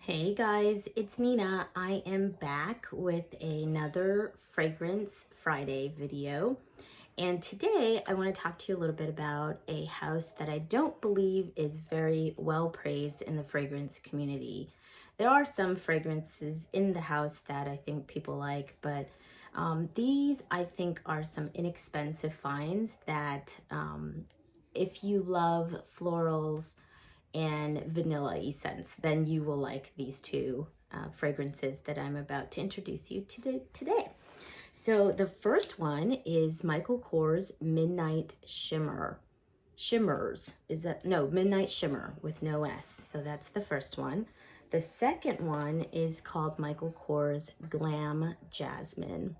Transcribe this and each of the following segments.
Hey guys, it's Nina. I am back with another Fragrance Friday video. And today I want to talk to you a little bit about a house that I don't believe is very well praised in the fragrance community. There are some fragrances in the house that I think people like, but these I think are some inexpensive finds that if you love florals, and vanilla essence, then you will like these two fragrances that I'm about to introduce you to today. So the first one is Michael Kors Midnight Shimmer. Shimmers, is that, no, Midnight Shimmer with no S. So that's the first one. The second one is called Michael Kors Glam Jasmine.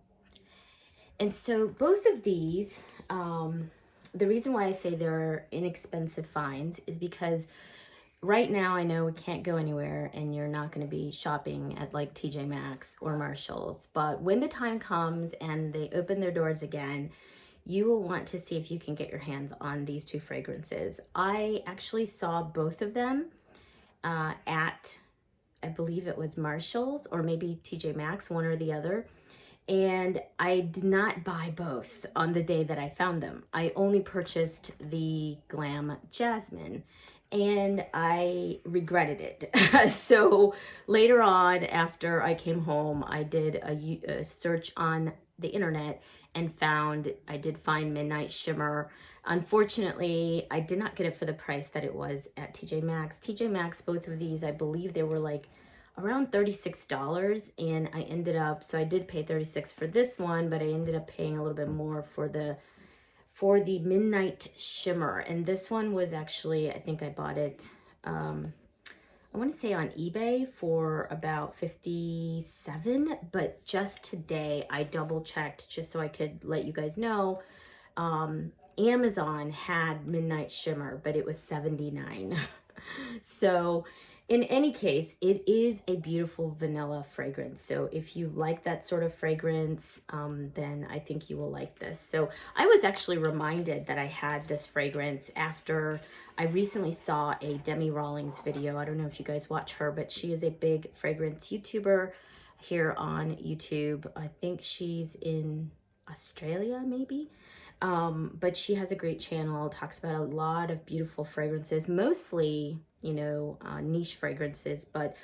And so both of these, the reason why I say they're inexpensive finds is because right now I know we can't go anywhere and you're not going to be shopping at like TJ Maxx or Marshalls, but when the time comes and they open their doors again, you will want to see if you can get your hands on these two fragrances. I actually saw both of them at, I believe it was Marshalls or maybe TJ Maxx, one or the other. And I did not buy both on the day that I found them. I only purchased the Glam Jasmine and I regretted it. So later on, after I came home, I did a search on the internet and I did find Midnight Shimmer. Unfortunately, I did not get it for the price that it was at TJ Maxx. TJ Maxx, both of these, I believe they were like around $36, and I ended up, so I did pay $36 for this one, but I ended up paying a little bit more for the Midnight Shimmer. And this one was actually, I think I bought it, I want to say on eBay for about $57, but just today I double checked just so I could let you guys know. Amazon had Midnight Shimmer, but it was $79. So in any case, it is a beautiful vanilla fragrance. So if you like that sort of fragrance, then I think you will like this. So I was actually reminded that I had this fragrance after I recently saw a Demi Rawlings video. I don't know if you guys watch her, but she is a big fragrance YouTuber here on YouTube. I think she's in Australia, maybe. But she has a great channel, talks about a lot of beautiful fragrances, mostly, niche fragrances, but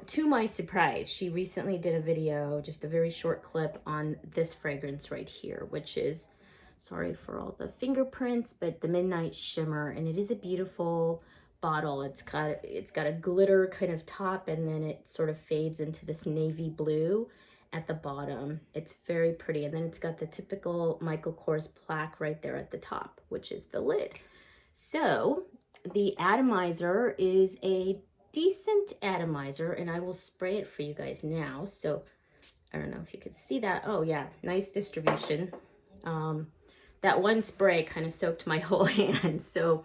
to my surprise, she recently did a video, just a very short clip on this fragrance right here, which is, sorry for all the fingerprints, but the Midnight Shimmer, and it is a beautiful bottle. It's got a glitter kind of top, and then it sort of fades into this navy blue at the bottom. It's very pretty, and then it's got the typical Michael Kors plaque right there at the top, which is the lid. So the atomizer is a decent atomizer, and I will spray it for you guys now. So I don't know if you could see that. Oh yeah, nice distribution. That one spray kind of soaked my whole hand, so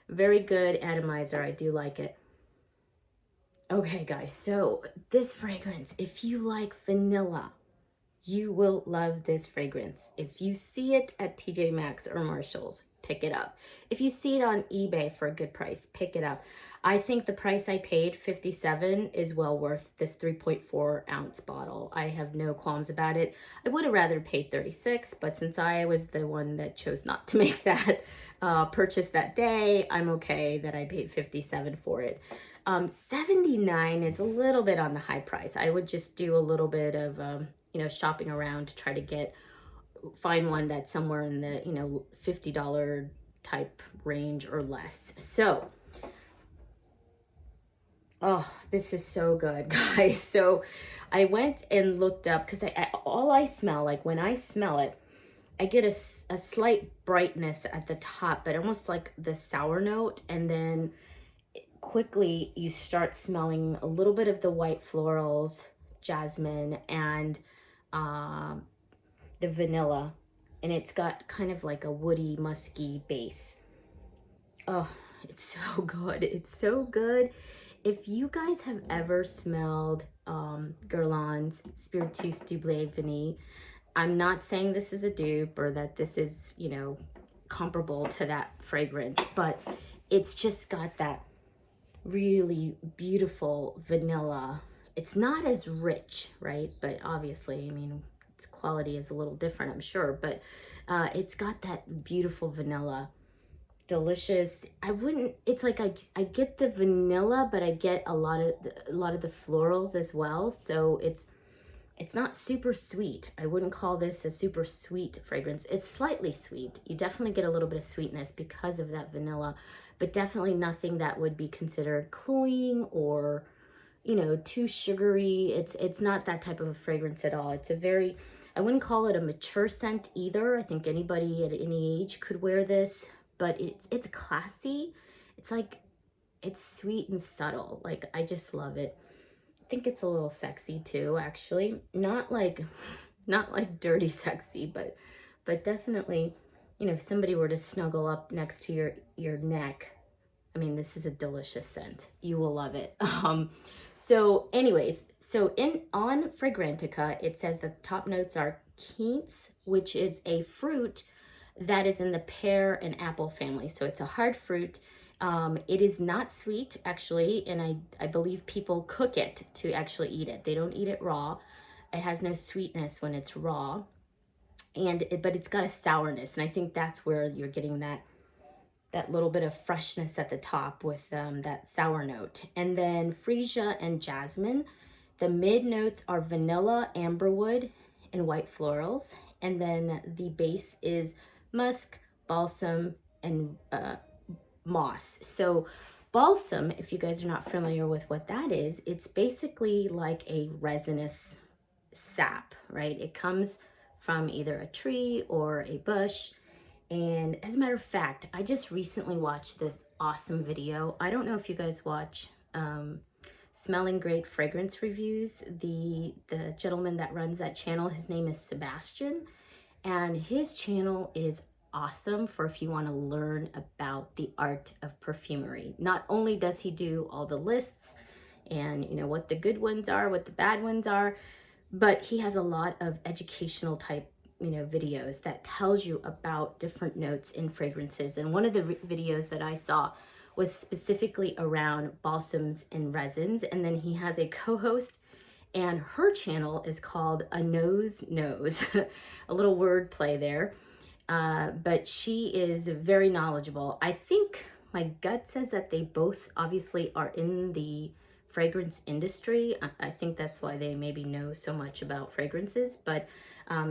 very good atomizer. I do like it. Okay guys, so this fragrance, if you like vanilla, you will love this fragrance. If you see it at TJ Maxx or Marshalls, pick it up. If you see it on eBay for a good price, pick it up. I think the price I paid, $57, is well worth this 3.4 ounce bottle. I have no qualms about it. I would have rather paid $36, but since I was the one that chose not to make that purchase that day, I'm okay that I paid $57 for it. $79 is a little bit on the high price. I would just do a little bit of, shopping around to try to find one that's somewhere in the, $50 type range or less. So, oh, this is so good, guys. So I went and looked up, because all I smell, like when I smell it, I get a slight brightness at the top, but almost like the sour note, and then quickly you start smelling a little bit of the white florals, jasmine, and the vanilla, and it's got kind of like a woody, musky base. Oh, it's so good. It's so good. If you guys have ever smelled Guerlain's Spiritus du Blé Vanille, I'm not saying this is a dupe or that this is, comparable to that fragrance, but it's just got that really beautiful vanilla. It's not as rich, right? But obviously, I mean, its quality is a little different, I'm sure, but it's got that beautiful vanilla. Delicious. I wouldn't, it's like I get the vanilla, but I get a lot of the florals as well. So it's not super sweet. I wouldn't call this a super sweet fragrance. It's slightly sweet. You definitely get a little bit of sweetness because of that vanilla, but definitely nothing that would be considered cloying or, you know, too sugary. It's not that type of a fragrance at all. It's a very, I wouldn't call it a mature scent either. I think anybody at any age could wear this, but it's classy. It's like, it's sweet and subtle. Like, I just love it. I think it's a little sexy too, actually. Not like dirty sexy, but definitely, you know, if somebody were to snuggle up next to your neck, I mean, this is a delicious scent. You will love it. So anyways, so on Fragrantica, it says that the top notes are quince, which is a fruit that is in the pear and apple family. So it's a hard fruit. It is not sweet, actually, and I believe people cook it to actually eat it. They don't eat it raw. It has no sweetness when it's raw, but it's got a sourness, and I think that's where you're getting that little bit of freshness at the top with that sour note. And then freesia and jasmine. The mid notes are vanilla, amberwood, and white florals. And then the base is musk, balsam, and moss. So balsam, if you guys are not familiar with what that is, it's basically like a resinous sap, right? It comes from either a tree or a bush. And as a matter of fact, I just recently watched this awesome video. I don't know if you guys watch Smelling Great Fragrance Reviews. The gentleman that runs that channel, his name is Sebastian, and his channel is awesome for if you want to learn about the art of perfumery. Not only does he do all the lists and, you know, what the good ones are, what the bad ones are, but he has a lot of educational type, you know, videos that tells you about different notes in fragrances. And one of the videos that I saw was specifically around balsams and resins. And then he has a co-host, and her channel is called A Nose Knows. A little word play there. But she is very knowledgeable. I think my gut says that they both obviously are in the fragrance industry. I think that's why they maybe know so much about fragrances, but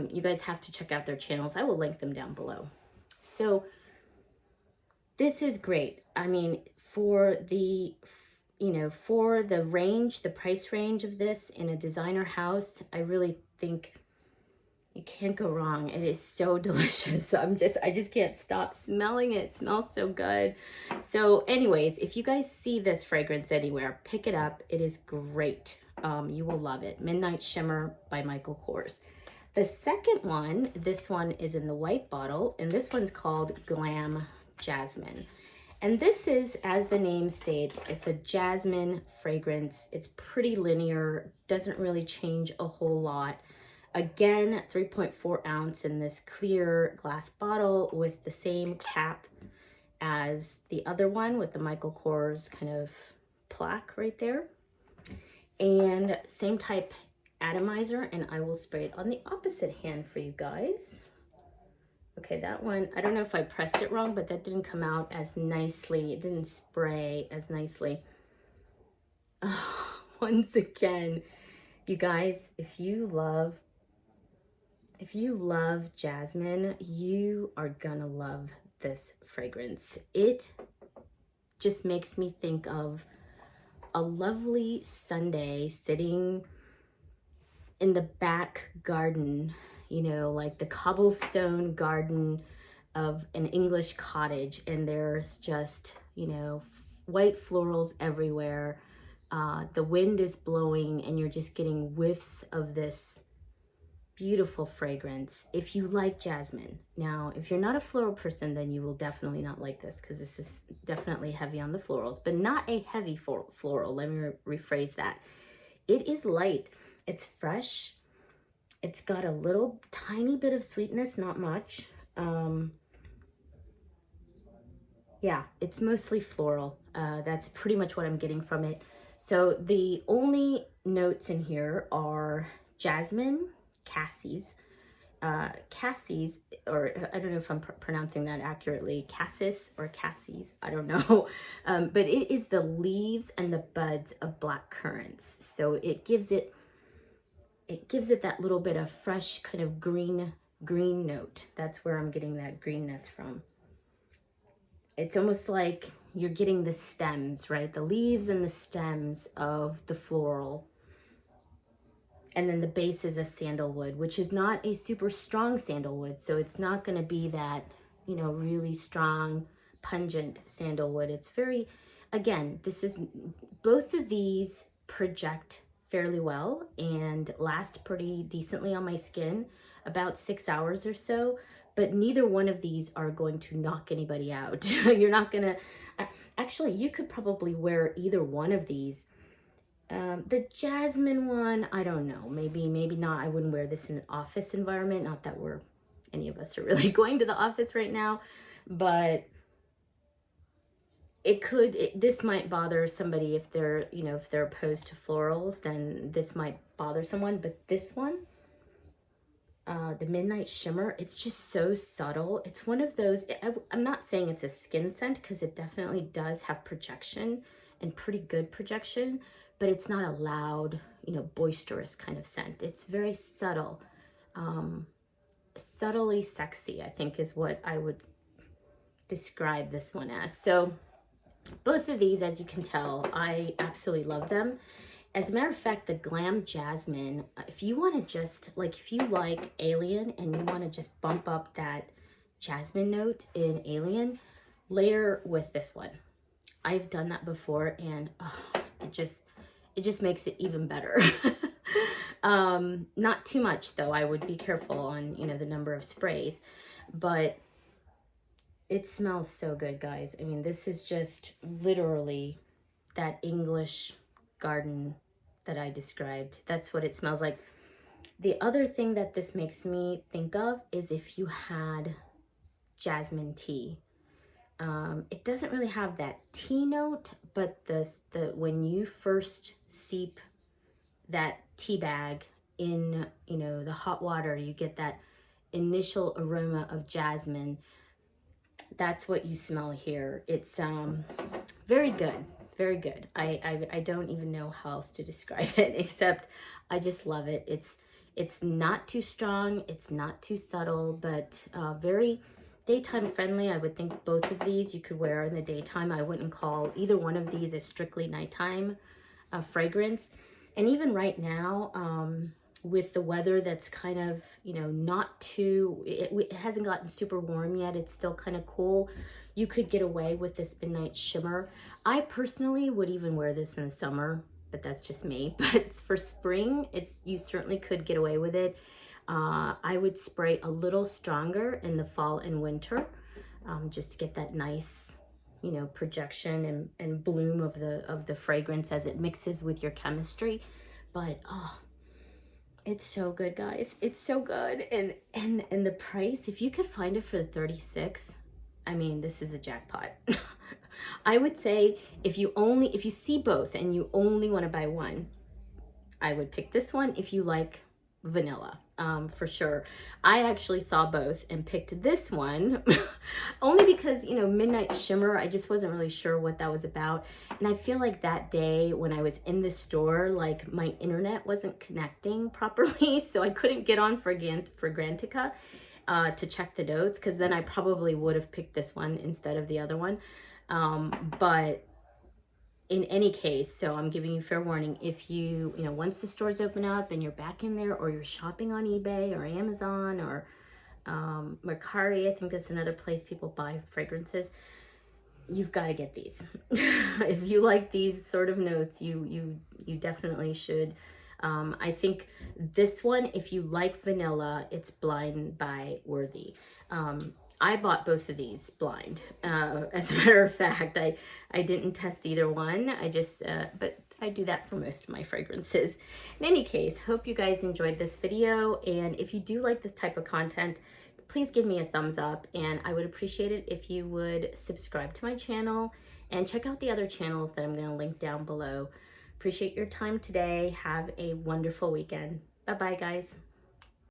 you guys have to check out their channels. I will link them down below. So this is great. I mean, for the, you know, for the range, the price range of this in a designer house, I really think you can't go wrong. It is so delicious. I just can't stop smelling it. It smells so good. So anyways, if you guys see this fragrance anywhere, pick it up. It is great. You will love it. Midnight Shimmer by Michael Kors. The second one, this one is in the white bottle, and this one's called Glam Jasmine. And this is, as the name states, it's a jasmine fragrance. It's pretty linear, doesn't really change a whole lot. Again, 3.4 ounce in this clear glass bottle with the same cap as the other one with the Michael Kors kind of plaque right there. And same type atomizer, and I will spray it on the opposite hand for you guys. Okay, that one, I don't know if I pressed it wrong, but that didn't come out as nicely. It didn't spray as nicely. Oh, once again, you guys, if you love jasmine, you are gonna love this fragrance. It just makes me think of a lovely Sunday sitting in the back garden, you know, like the cobblestone garden of an English cottage, and there's just, you know, white florals everywhere. The wind is blowing and you're just getting whiffs of this beautiful fragrance. If you like jasmine. Now, if you're not a floral person, then you will definitely not like this, because this is definitely heavy on the florals, but not a heavy floral. Let me rephrase that. It is light. It's fresh. It's got a little tiny bit of sweetness, not much. yeah, it's mostly floral. That's pretty much what I'm getting from it. So the only notes in here are jasmine, Cassie's, or I don't know if I'm pronouncing that accurately, cassis or Cassie's, I don't know. But it is the leaves and the buds of black currants. So it gives it that little bit of fresh kind of green note. That's where I'm getting that greenness from. It's almost like you're getting the stems, right? The leaves and the stems of the floral. And then the base is a sandalwood, which is not a super strong sandalwood. So it's not going to be that, really strong, pungent sandalwood. It's very, again, both of these project fairly well and last pretty decently on my skin, about 6 hours or so. But neither one of these are going to knock anybody out. You're not going to, actually, you could probably wear either one of these. The Jasmine one, I don't know. Maybe not. I wouldn't wear this in an office environment. Not that any of us are really going to the office right now, but this might bother somebody if they're opposed to florals, then this might bother someone. But this one, the Midnight Shimmer, it's just so subtle. It's one of those, I'm not saying it's a skin scent because it definitely does have projection and pretty good projection, but it's not a loud, boisterous kind of scent. It's very subtle, subtly sexy, I think is what I would describe this one as. So both of these, as you can tell, I absolutely love them. As a matter of fact, the Glam Jasmine, if you want to just, if you like Alien and you want to just bump up that jasmine note in Alien, layer with this one. I've done that before and it just makes it even better. Not too much though. I would be careful on, the number of sprays, but it smells so good, guys. I mean, this is just literally that English garden that I described. That's what it smells like. The other thing that this makes me think of is if you had jasmine tea. It doesn't really have that tea note, but when you first seep that tea bag in, the hot water, you get that initial aroma of jasmine. That's what you smell here. It's very good, very good. I don't even know how else to describe it, except I just love it. It's not too strong, it's not too subtle, but very daytime friendly. I would think both of these you could wear in the daytime. I wouldn't call either one of these a strictly nighttime fragrance. And even right now, with the weather that's kind of, not too, it hasn't gotten super warm yet. It's still kind of cool. You could get away with this Midnight Shimmer. I personally would even wear this in the summer, but that's just me. But for spring, you certainly could get away with it. I would spray a little stronger in the fall and winter, just to get that nice, projection and bloom of the fragrance as it mixes with your chemistry. But it's so good, guys. It's so good. And the price, if you could find it for the 36, I mean, this is a jackpot. I would say if you see both and you only want to buy one, I would pick this one if you like vanilla, for sure. I actually saw both and picked this one only because, Midnight Shimmer, I just wasn't really sure what that was about. And I feel like that day when I was in the store, my internet wasn't connecting properly, so I couldn't get on Fragrantica to check the notes, because then I probably would have picked this one instead of the other one. But in any case, so I'm giving you fair warning, if you, once the stores open up and you're back in there, or you're shopping on eBay or Amazon or Mercari, I think that's another place people buy fragrances, you've got to get these. If you like these sort of notes, you definitely should. I think this one, if you like vanilla, it's blind buy worthy. I bought both of these blind. As a matter of fact, I didn't test either one. I just, but I do that for most of my fragrances. In any case, hope you guys enjoyed this video. And if you do like this type of content, please give me a thumbs up, and I would appreciate it if you would subscribe to my channel and check out the other channels that I'm going to link down below. Appreciate your time today. Have a wonderful weekend. Bye-bye, guys.